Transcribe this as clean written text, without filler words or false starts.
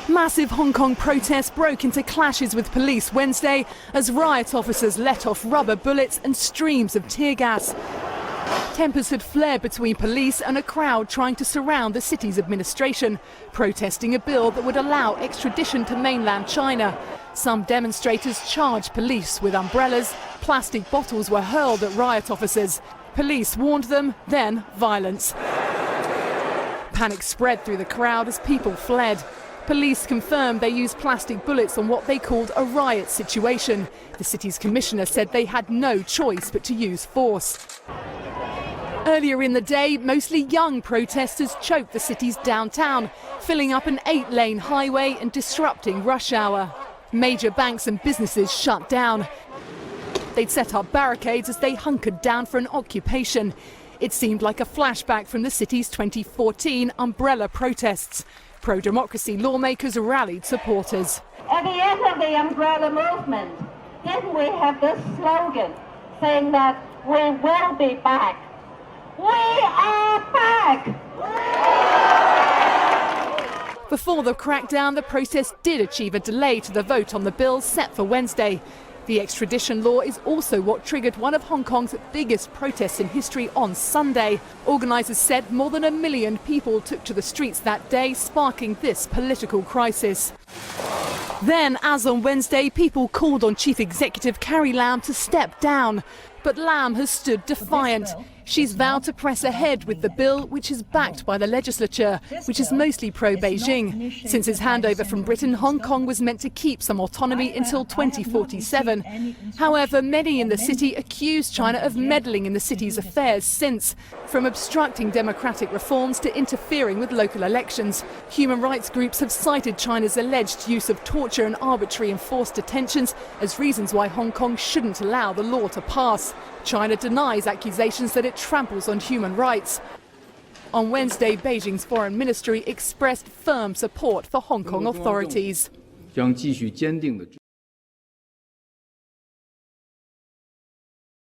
Massive Hong Kong protests broke into clashes with police Wednesday as riot officers let off rubber bullets and streams of tear gas. Tempers had flared between police and a crowd trying to surround the city's administration, protesting a bill that would allow extradition to mainland China. Some demonstrators charged police with umbrellas. Plastic bottles were hurled at riot officers. Police warned them, then violence. Panic spread through the crowd as people fled. Police confirmed they used plastic bullets on what they called a riot situation. The city's commissioner said they had no choice but to use force. Earlier in the day, mostly young protesters choked the city's downtown, filling up an 8-lane highway and disrupting rush hour. Major banks and businesses shut down. They'd set up barricades as they hunkered down for an occupation. It seemed like a flashback from the city's 2014 umbrella protests. Pro-democracy lawmakers rallied supporters. At the end of the umbrella movement, didn't we have this slogan saying that we will be back? We are back! Before the crackdown, the protest did achieve a delay to the vote on the bill set for Wednesday. The extradition law is also what triggered one of Hong Kong's biggest protests in history on Sunday. Organisers said more than 1 million people took to the streets that day, sparking this political crisis. Then, as on Wednesday, people called on Chief Executive Carrie Lam to step down. But Lam has stood defiant. She's vowed to press ahead with the bill, which is backed by the legislature, which is mostly pro-Beijing. Since its handover from Britain, Hong Kong was meant to keep some autonomy until 2047. However, many in the city accuse China of meddling in the city's affairs since, from obstructing democratic reforms to interfering with local elections. Human rights groups have cited China's alleged use of torture and arbitrary enforced detentions as reasons why Hong Kong shouldn't allow the law to pass. China denies accusations that it tramples on human rights. On Wednesday, Beijing's foreign ministry expressed firm support for Hong Kong authorities.